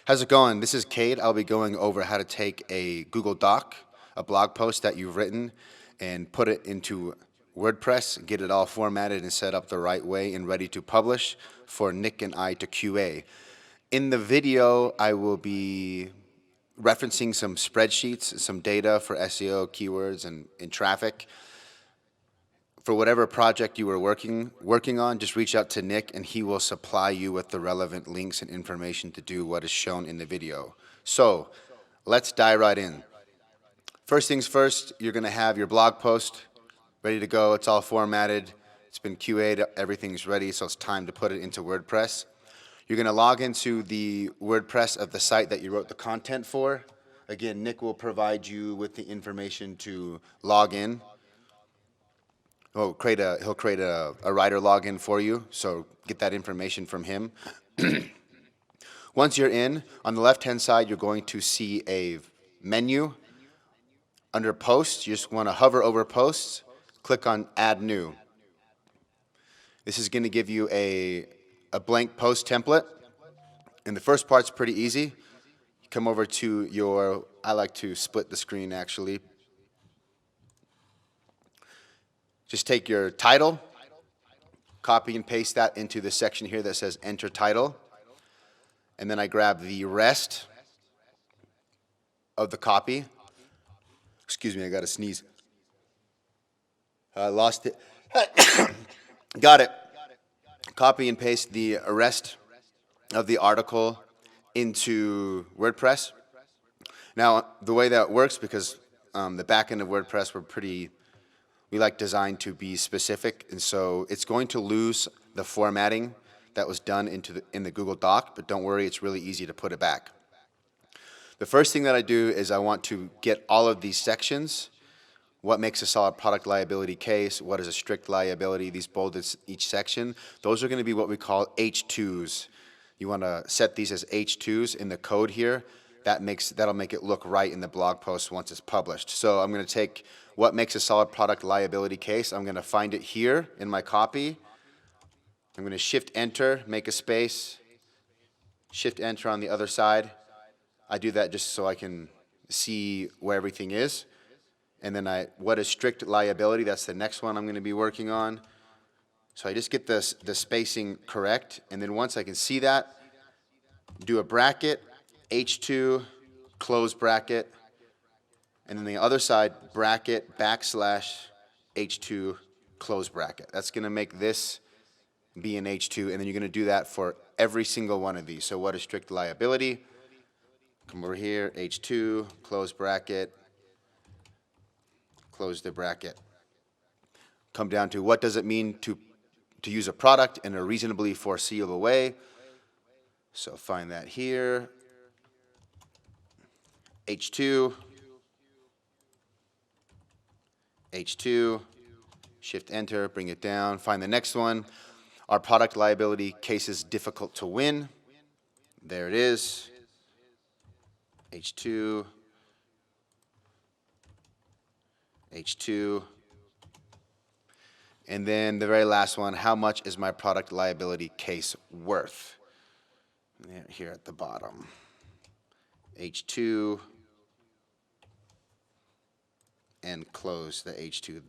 How's it going? This is Cade. I'll be going over how to take a Google Doc, a blog post that you've written, and put it into WordPress, get it all formatted and set up the right way and ready to publish for Nick and I to QA. In the video, I will be referencing some spreadsheets, some data for SEO, keywords, and traffic. For whatever project you were working on, just reach out to Nick and he will supply you with the relevant links and information to do what is shown in the video. So let's dive right in. First things first, you're going to have your blog post ready to go. It's all formatted. It's been QA'd. Everything's ready, so it's time to put it into WordPress. You're going to log into the WordPress of the site that you wrote the content for. Again, Nick will provide you with the information to log in. He'll create a writer login for you, so get that information from him. Once you're in, on the left-hand side, you're going to see a menu. Under Posts, you just want to hover over Posts, click on Add New. This is going to give you a blank post template, and the first part's pretty easy. You come over to your, I like to split the screen actually. Just take your title, copy and paste that into the section here that says Enter Title, and then I grab the rest of the copy. Excuse me, I got to sneeze. I lost it. Got it. Copy and paste the rest of the article into WordPress. Now, the way that works, because the back end of WordPress, we like design to be specific, and so it's going to lose the formatting that was done in the Google Doc, but don't worry, it's really easy to put it back. The first thing that I do is I want to get all of these sections. What makes a solid product liability case? What is a strict liability? These bolded each section. Those are going to be what we call H2s. You want to set these as H2s in the code here. That'll make it look right in the blog post once it's published. So I'm going to take what makes a solid product liability case. I'm going to find it here in my copy. I'm going to Shift Enter, make a space, Shift Enter on the other side. I do that just so I can see where everything is. And then what is strict liability? That's the next one I'm going to be working on. So I just get the spacing correct, and then once I can see that, do a bracket, H2, close bracket, and then the other side, bracket, backslash, H2, close bracket. That's going to make this be an H2, and then you're going to do that for every single one of these. So what is strict liability? Come over here, H2, close bracket, close the bracket. Come down to what does it mean to use a product in a reasonably foreseeable way. So find that here, H2, H2, Shift Enter, bring it down. Find the next one. Our product liability case is difficult to win. There it is. H2, H2. And then the very last one, how much is my product liability case worth? Here at the bottom. H2, and close the H2.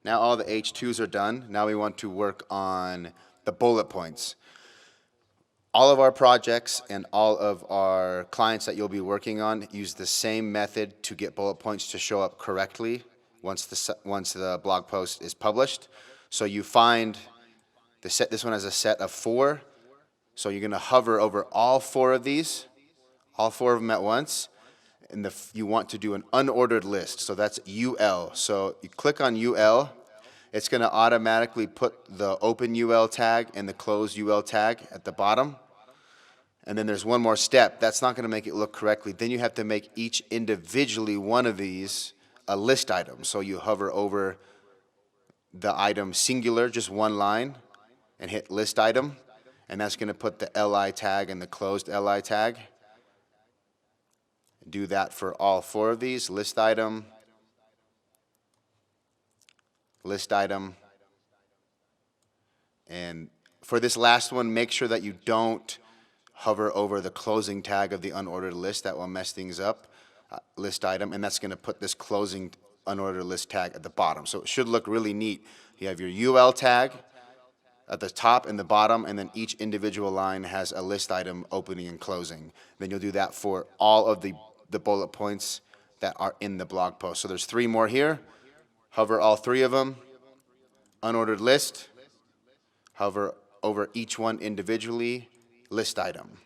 Now all the H2s are done. Now we want to work on the bullet points. All of our projects and all of our clients that you'll be working on use the same method to get bullet points to show up correctly once the blog post is published. So you find this one has a set of 4. So you're going to hover over all 4 of these, all 4 of them at once, and you want to do an unordered list. So that's UL. So you click on UL. It's going to automatically put the open UL tag and the close UL tag at the bottom. And then there's one more step. That's not going to make it look correctly. Then you have to make each individually one of these a list item. So you hover over the item singular, just one line, and hit list item. And that's going to put the LI tag and the closed LI tag. Do that for all 4 of these. List item, list item. And for this last one, make sure that you don't hover over the closing tag of the unordered list. That will mess things up, list item, and that's going to put this closing unordered list tag at the bottom. So it should look really neat. You have your UL tag at the top and the bottom, and then each individual line has a list item opening and closing. Then you'll do that for all of the bullet points that are in the blog post. So there's 3 more here. Hover all 3 of them. Unordered list. Hover over each one individually. List item.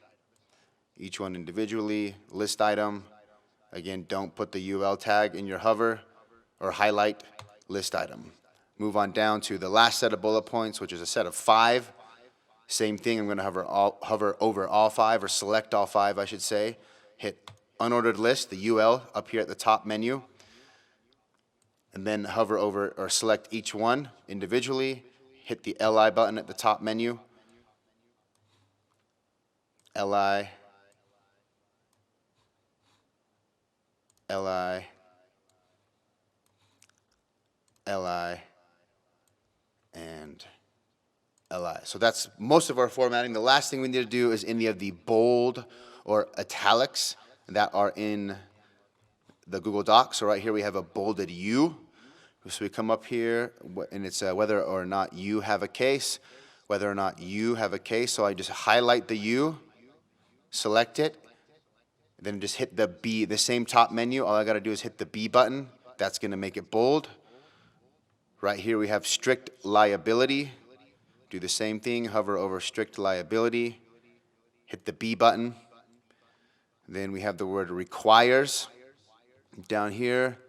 Each one individually. List item. Again, don't put the UL tag in your hover or highlight. List item. Move on down to the last set of bullet points, which is a set of 5. Same thing, I'm going to hover over all 5, or select all 5, I should say. Hit unordered list, the UL, up here at the top menu. And then hover over or select each one individually. Hit the LI button at the top menu. LI. LI. LI. And LI. So that's most of our formatting. The last thing we need to do is any of the bold or italics that are in the Google Docs. So right here we have a bolded U. So we come up here and it's whether or not you have a case, whether or not you have a case. So I just highlight the U, select it, then just hit the B, the same top menu. All I got to do is hit the B button. That's going to make it bold. Right here we have strict liability. Do the same thing, hover over strict liability, hit the B button. Then we have the word requires down here,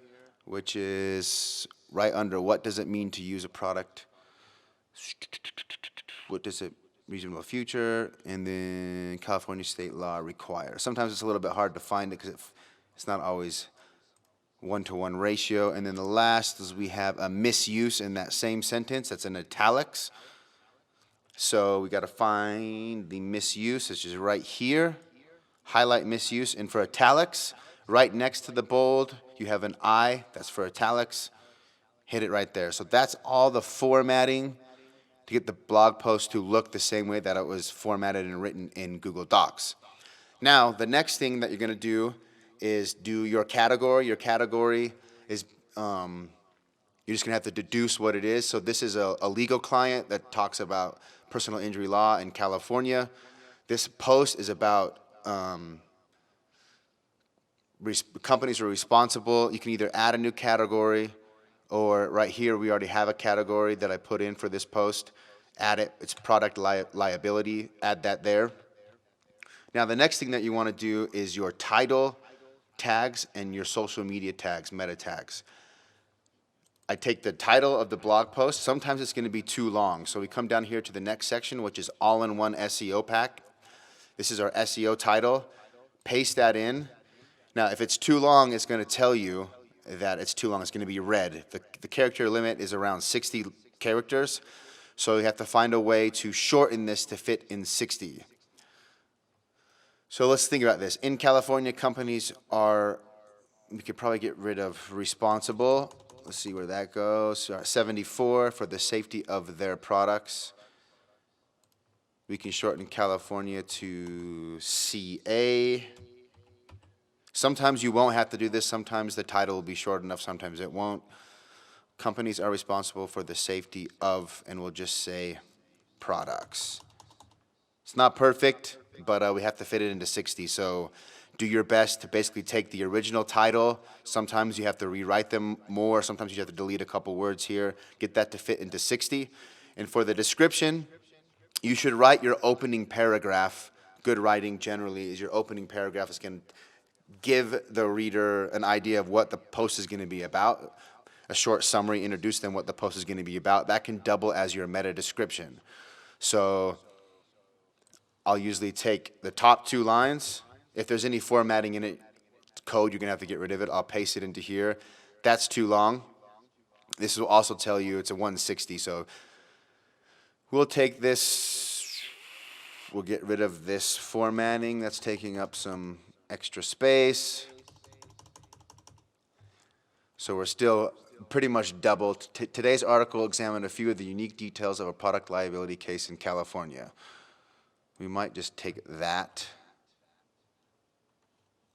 which is right under what does it mean to use a product. What does it, reasonable future, and then California state law requires. Sometimes it's a little bit hard to find it because it's not always 1-to-1 ratio. And then the last is we have a misuse in that same sentence. That's in italics. So we got to find the misuse, which is right here. Highlight misuse, and for italics, right next to the bold, you have an I. That's for italics. Hit it right there. So that's all the formatting to get the blog post to look the same way that it was formatted and written in Google Docs. Now, the next thing that you're going to do is do your category. Your category is, you're just going to have to deduce what it is. So this is a legal client that talks about personal injury law in California. This post is about companies are responsible. You can either add a new category, or right here we already have a category that I put in for this post. Add it. It's product liability. Add that there. Now the next thing that you want to do is your title tags and your social media tags, meta tags. I take the title of the blog post. Sometimes it's going to be too long. So we come down here to the next section, which is all-in-one SEO pack. This is our SEO title. Paste that in. Now, if it's too long, it's going to tell you that it's too long. It's going to be red. The character limit is around 60 characters. So you have to find a way to shorten this to fit in 60. So let's think about this. In California, companies are, we could probably get rid of responsible. Let's see where that goes. 74 for the safety of their products. We can shorten California to CA. Sometimes you won't have to do this. Sometimes the title will be short enough. Sometimes it won't. Companies are responsible for the safety of, and we'll just say, products. It's not perfect, but we have to fit it into 60. So do your best to basically take the original title. Sometimes you have to rewrite them more. Sometimes you have to delete a couple words here. Get that to fit into 60. And for the description, you should write your opening paragraph. Good writing generally is your opening paragraph is going to give the reader an idea of what the post is going to be about. A short summary, introduce them what the post is going to be about. That can double as your meta description. So I'll usually take the top 2 lines. If there's any formatting in it, code, you're going to have to get rid of it. I'll paste it into here. That's too long. This will also tell you it's a 160. So we'll take this. We'll get rid of this formatting. That's taking up some extra space. So we're still pretty much double. Today's article examined a few of the unique details of a product liability case in California. We might just take that.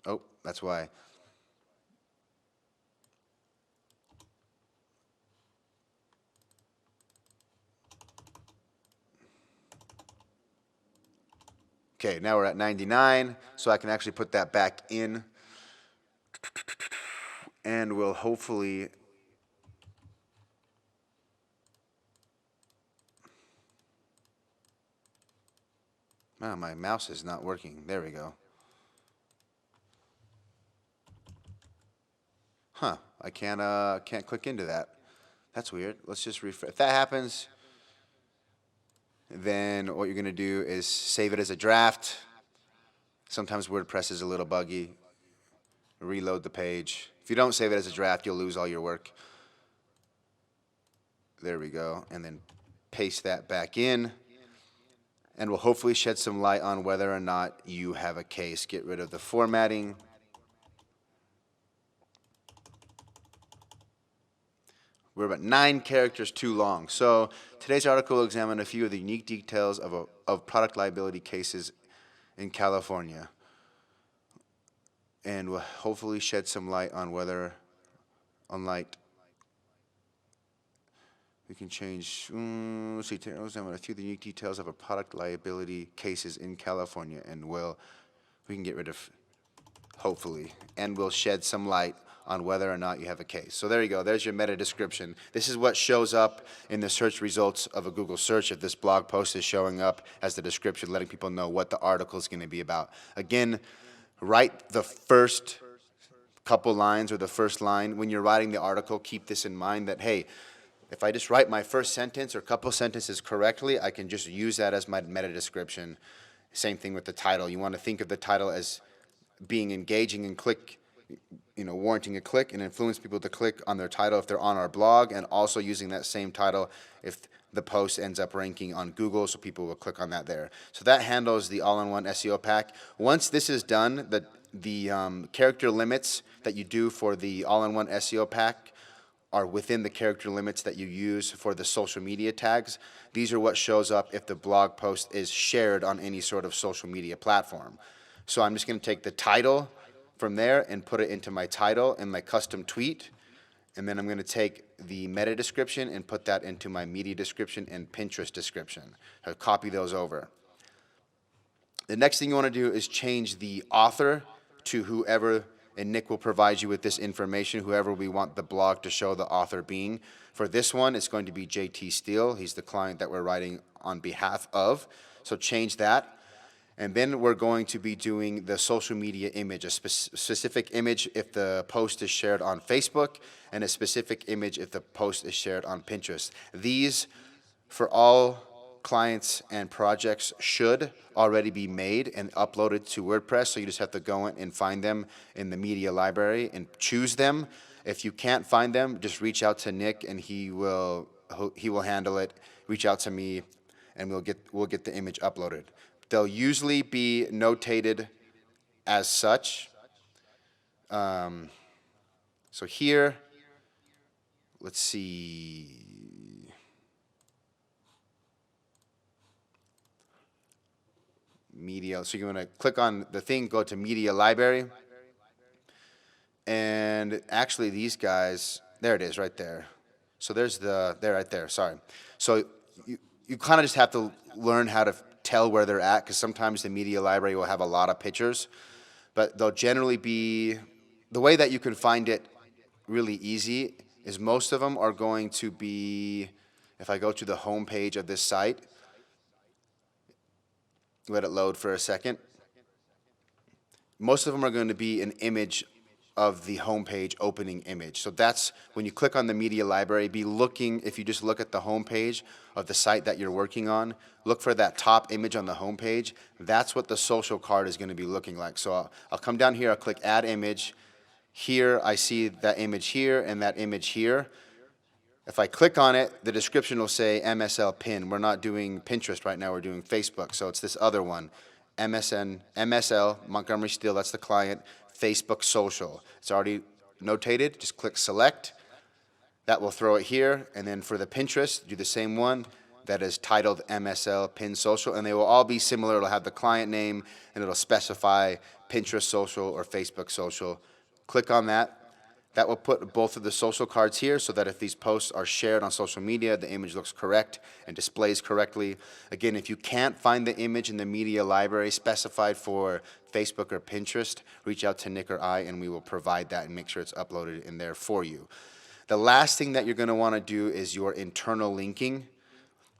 Oh, that's why. Okay, now we're at 99, so I can actually put that back in. And we'll hopefully oh, my mouse is not working. There we go. Huh, I can't click into that. That's weird. Let's just refresh. If that happens, then what you're going to do is save it as a draft. Sometimes WordPress is a little buggy. Reload the page. If you don't save it as a draft, you'll lose all your work. There we go. And then paste that back in. And we'll hopefully shed some light on whether or not you have a case. Get rid of the formatting. We're about 9 characters too long. So today's article will examine a few of the unique details of product liability cases in California. And we'll hopefully shed some light on whether, we can change, let's see, we'll examine a few of the unique details of a product liability cases in California. And we can get rid of, hopefully, and we'll shed some light on whether or not you have a case. So there you go. There's your meta description. This is what shows up in the search results of a Google search if this blog post is showing up as the description, letting people know what the article is going to be about. Again, write the first couple lines or the first line. When you're writing the article, keep this in mind that, hey, if I just write my first sentence or couple sentences correctly, I can just use that as my meta description. Same thing with the title. You want to think of the title as being engaging and warranting a click and influence people to click on their title if they're on our blog, and also using that same title if the post ends up ranking on Google, so people will click on that there. So that handles the all-in-one SEO pack. Once this is done, the character limits that you do for the all-in-one SEO pack are within the character limits that you use for the social media tags. These are what shows up if the blog post is shared on any sort of social media platform. So I'm just going to take the title from there and put it into my title in my custom tweet. And then I'm going to take the meta description and put that into my media description and Pinterest description. I'll copy those over. The next thing you want to do is change the author to whoever, and Nick will provide you with this information, whoever we want the blog to show the author being. For this one, it's going to be JT Steele. He's the client that we're writing on behalf of. So change that. And then we're going to be doing the social media image, a specific image if the post is shared on Facebook, and a specific image if the post is shared on Pinterest. These, for all clients and projects, should already be made and uploaded to WordPress, so you just have to go in and find them in the media library and choose them. If you can't find them, just reach out to Nick and he will handle it. Reach out to me and we'll get the image uploaded. They'll usually be notated as such. So here, let's see. Media. So you're going to click on the thing, go to Media Library. And actually these guys, there it is right there. So there's there right there, sorry. So you kind of just have to learn how to tell where they're at, because sometimes the media library will have a lot of pictures, but they'll generally be, the way that you can find it really easy is most of them are going to be, if I go to the home page of this site, let it load for a second, most of them are going to be an image of the homepage opening image. So that's when you click on the media library, be looking, if you just look at the homepage of the site that you're working on, look for that top image on the homepage. That's what the social card is going to be looking like. So I'll come down here, I'll click add image. Here I see that image here and that image here. If I click on it, the description will say MSL pin. We're not doing Pinterest right now, we're doing Facebook. So it's this other one, MSL, Montgomery Steele, that's the client, Facebook social. It's already notated, just click select. That will throw it here, and then for the Pinterest, do the same one. that is titled MSL Pin Social, and they will all be similar. It'll have the client name, and it'll specify Pinterest social or Facebook social. Click on that. That will put both of the social cards here so that if these posts are shared on social media, the image looks correct and displays correctly. Again, if you can't find the image in the media library specified for Facebook or Pinterest, reach out to Nick or I, and we will provide that and make sure it's uploaded in there for you. The last thing that you're going to want to do is your internal linking,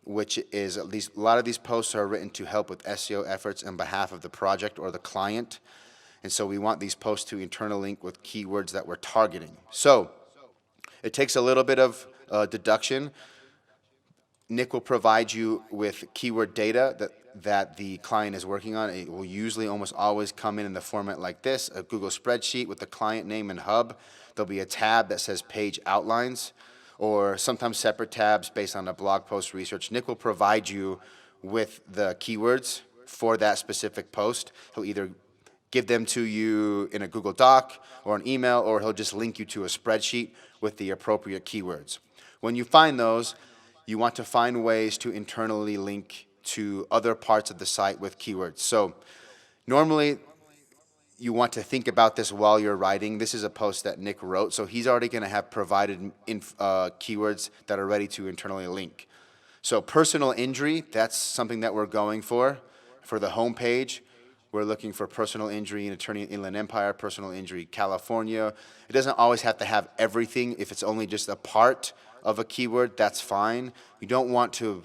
which is a lot of these posts are written to help with SEO efforts on behalf of the project or the client. And so we want these posts to internal link with keywords that we're targeting. So it takes a little bit of deduction. Nick will provide you with keyword data that the client is working on. It will usually almost always come in the format like this, a Google spreadsheet with the client name and hub. There'll be a tab that says page outlines, or sometimes separate tabs based on a blog post research. Nick will provide you with the keywords for that specific post. He'll either give them to you in a Google Doc or an email, or he'll just link you to a spreadsheet with the appropriate keywords. When you find those, you want to find ways to internally link to other parts of the site with keywords. So normally you want to think about this while you're writing. This is a post that Nick wrote, so he's already going to have provided keywords that are ready to internally link. So personal injury, that's something that we're going for. For the home page, we're looking for personal injury, an attorney in Inland Empire, personal injury, California. It doesn't always have to have everything. If it's only just a part of a keyword, that's fine. You don't want to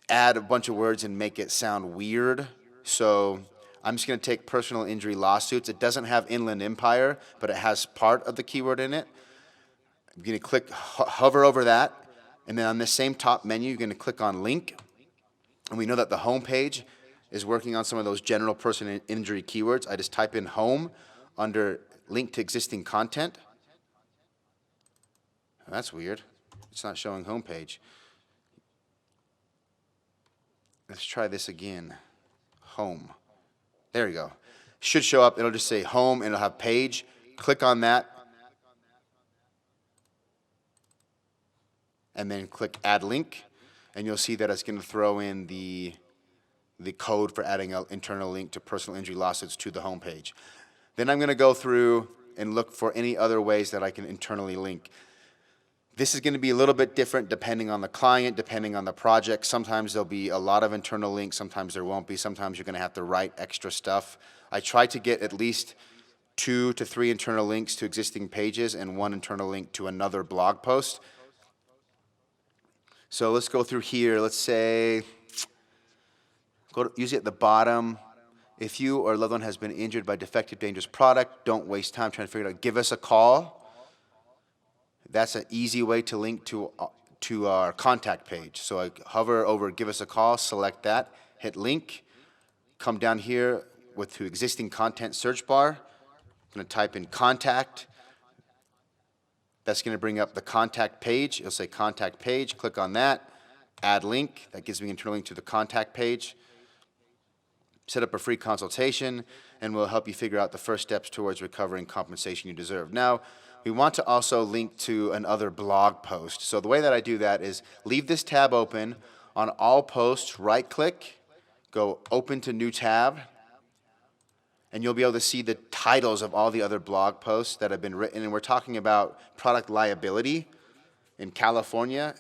add a bunch of words and make it sound weird. So I'm just going to take personal injury lawsuits. It doesn't have Inland Empire, but it has part of the keyword in it. I'm going to hover over that, and then on this same top menu, you're going to click on link. And we know that the home page is working on some of those general personal injury keywords. I just type in home under link to existing content. Oh, that's weird. It's not showing home page. Let's try this again. Home. There you go. Should show up. It'll just say home, and it'll have page. Click on that. And then click add link. And you'll see that it's going to throw in the code for adding an internal link to personal injury lawsuits to the home page. Then I'm going to go through and look for any other ways that I can internally link. This is going to be a little bit different depending on the client, depending on the project. Sometimes there'll be a lot of internal links, sometimes there won't be. Sometimes you're going to have to write extra stuff. I try to get at least 2 to 3 internal links to existing pages and 1 internal link to another blog post. So let's go through here. Let's say, usually at the bottom, if you or a loved one has been injured by defective, dangerous product, don't waste time trying to figure it out. Give us a call. That's an easy way to link to our contact page. So I hover over give us a call, select that, hit link, come down here to existing content search bar. I'm going to type in contact. That's going to bring up the contact page. It'll say contact page. Click on that. Add link. That gives me an internal link to the contact page. Set up a free consultation, and we'll help you figure out the first steps towards recovering compensation you deserve. Now, we want to also link to another blog post. So the way that I do that is leave this tab open. On all posts, right-click, go open to new tab, and you'll be able to see the titles of all the other blog posts that have been written. And we're talking about product liability in California,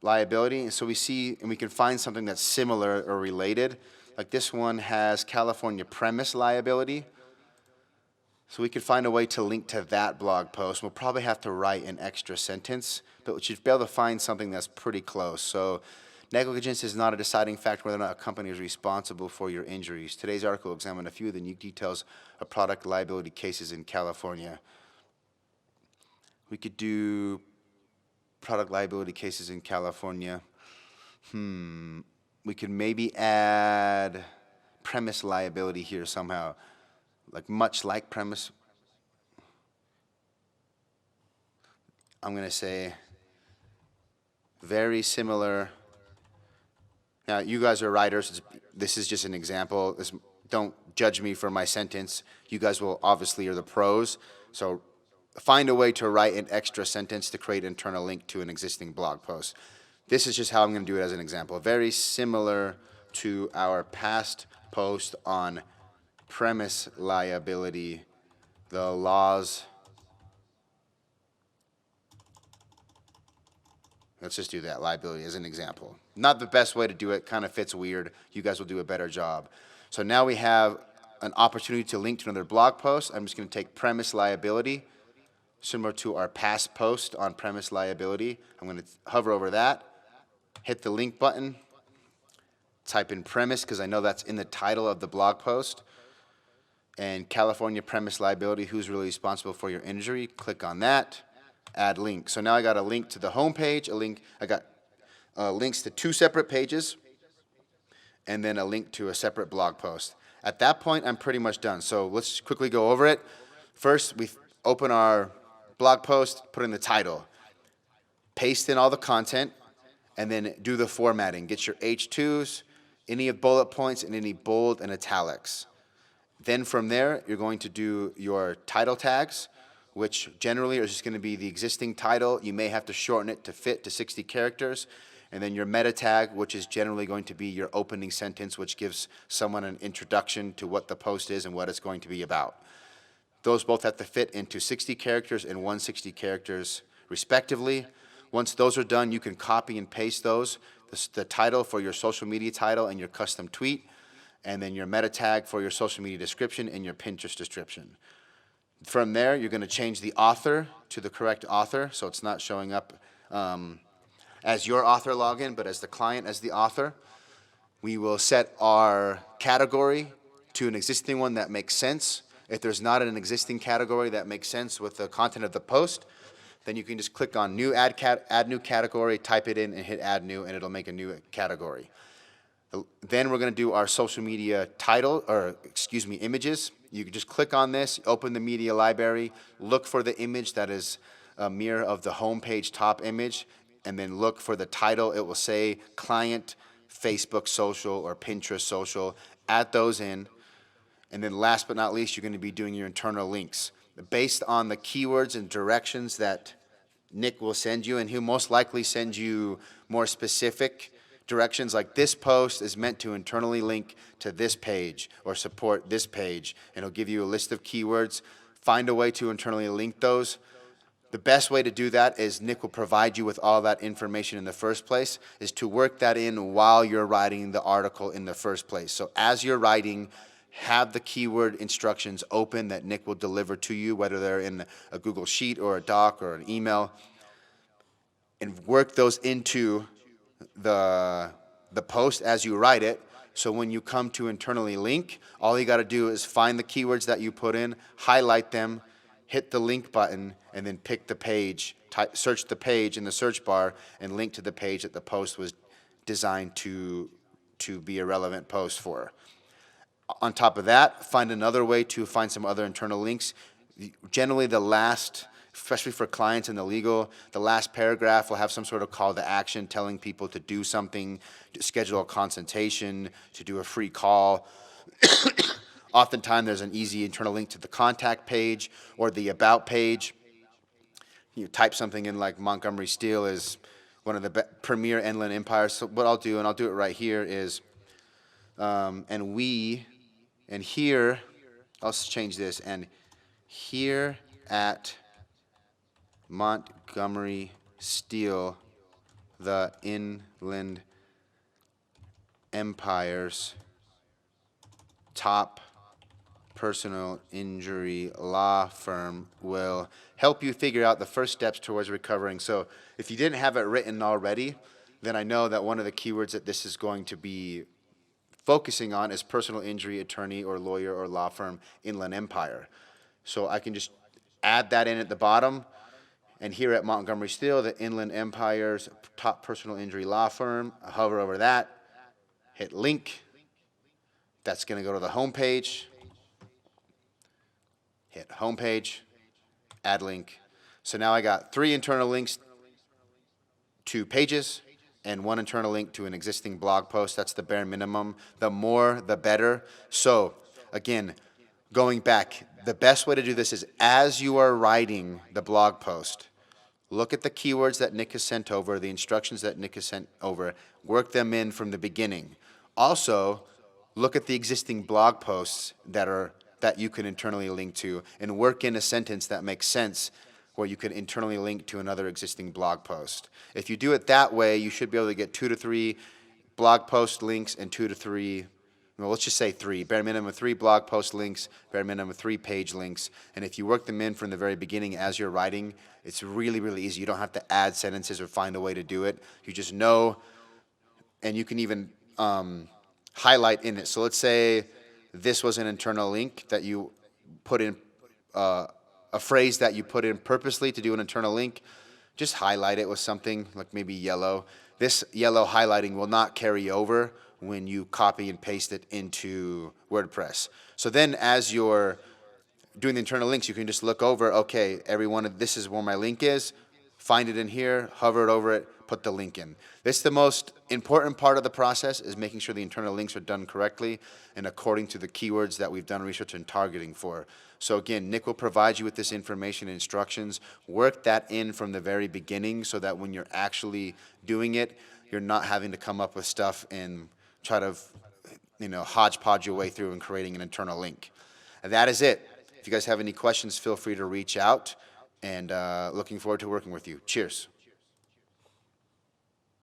liability. And so we see, and we can find something that's similar or related. Like this one has California premise liability. So we could find a way to link to that blog post. We'll probably have to write an extra sentence, but we should be able to find something that's pretty close. So negligence is not a deciding factor whether or not a company is responsible for your injuries. Today's article will examine a few of the unique details of product liability cases in California. We could do product liability cases in California. We could maybe add premise liability here somehow. Like much like premise. I'm going to say very similar. Now, you guys are writers. This is just an example. Don't judge me for my sentence. You guys will obviously are the pros. So find a way to write an extra sentence to create an internal link to an existing blog post. This is just how I'm going to do it as an example. Very similar to our past post on premise liability, the laws. Let's just do that, liability as an example. Not the best way to do it, kind of fits weird. You guys will do a better job. So now we have an opportunity to link to another blog post. I'm just going to take premise liability, similar to our past post on premise liability. I'm going to hover over that, hit the link button, type in premise because I know that's in the title of the blog post, and California premise liability, who's really responsible for your injury. Click on that. Add link. So now I got a link to the home page, I got links to 2 separate pages, and then a link to a separate blog post. At that point, I'm pretty much done. So let's quickly go over it. First, we open our blog post, put in the title, paste in all the content, and then do the formatting. Get your H2s, any of bullet points, and any bold and italics. Then from there, you're going to do your title tags, which generally are just going to be the existing title. You may have to shorten it to fit to 60 characters. And then your meta tag, which is generally going to be your opening sentence, which gives someone an introduction to what the post is and what it's going to be about. Those both have to fit into 60 characters and 160 characters respectively. Once those are done, you can copy and paste those, the title for your social media title and your custom tweet, and then your meta tag for your social media description and your Pinterest description. From there, you're going to change the author to the correct author, so it's not showing up as your author login, but as the client as the author. We will set our category to an existing one that makes sense. If there's not an existing category that makes sense with the content of the post, then you can just click on new add new category, type it in, and hit add new, and it'll make a new category. Then we're going to do our social media title, images. You can just click on this, open the media library, look for the image that is a mirror of the homepage top image, and then look for the title. It will say client, Facebook social, or Pinterest social. Add those in. And then last but not least, you're going to be doing your internal links. Based on the keywords and directions that Nick will send you, and he'll most likely send you more specific directions, like this post is meant to internally link to this page or support this page, and he'll give you a list of keywords. Find a way to internally link those. The best way to do that is Nick will provide you with all that information in the first place, is to work that in while you're writing the article in the first place. So as you're writing, have the keyword instructions open that Nick will deliver to you, whether they're in a Google Sheet or a doc or an email, and work those into the post as you write it. So when you come to internally link, all you got to do is find the keywords that you put in, highlight them, hit the link button, and then pick the page, search the page in the search bar, and link to the page that the post was designed to be a relevant post for. On top of that, find another way to find some other internal links. Generally, the last, especially for clients in the legal, the last paragraph will have some sort of call to action telling people to do something, to schedule a consultation, to do a free call. Oftentimes, there's an easy internal link to the contact page or the about page. You type something in like Montgomery Steel is one of the premier inland empires. So what I'll do, and I'll do it right here, is, and here, I'll change this, and here at Montgomery Steel, the Inland Empire's top personal injury law firm will help you figure out the first steps towards recovering. So if you didn't have it written already, then I know that one of the keywords that this is going to be focusing on is personal injury attorney or lawyer or law firm, Inland Empire. So I can just add that in at the bottom. And here at Montgomery Steel, the Inland Empire's top personal injury law firm, I hover over that, hit link. That's going to go to the home page. Hit home page, add link. So now I got 3 internal links to pages and 1 internal link to an existing blog post. That's the bare minimum. The more, the better. So again, going back, the best way to do this is as you are writing the blog post, look at the keywords that Nick has sent over, the instructions that Nick has sent over, work them in from the beginning. Also, look at the existing blog posts that you can internally link to and work in a sentence that makes sense where you can internally link to another existing blog post. If you do it that way, you should be able to get 2 to 3 blog post links and 2 to 3, well, let's just say 3, bare minimum of 3 blog post links, bare minimum of 3 page links. And if you work them in from the very beginning as you're writing, it's really, really easy. You don't have to add sentences or find a way to do it. You just know, and you can even highlight in it. So let's say this was an internal link that you put in, a phrase that you put in purposely to do an internal link. Just highlight it with something like maybe yellow. This yellow highlighting will not carry over when you copy and paste it into WordPress. So then as you're doing the internal links, you can just look over, okay, this is where my link is, find it in here, hover it over it, put the link in. This is the most important part of the process, is making sure the internal links are done correctly and according to the keywords that we've done research and targeting for. So again, Nick will provide you with this information and instructions. Work that in from the very beginning so that when you're actually doing it, you're not having to come up with stuff and try to, hodgepodge your way through and creating an internal link. And that is it. If you guys have any questions, feel free to reach out, and looking forward to working with you. Cheers.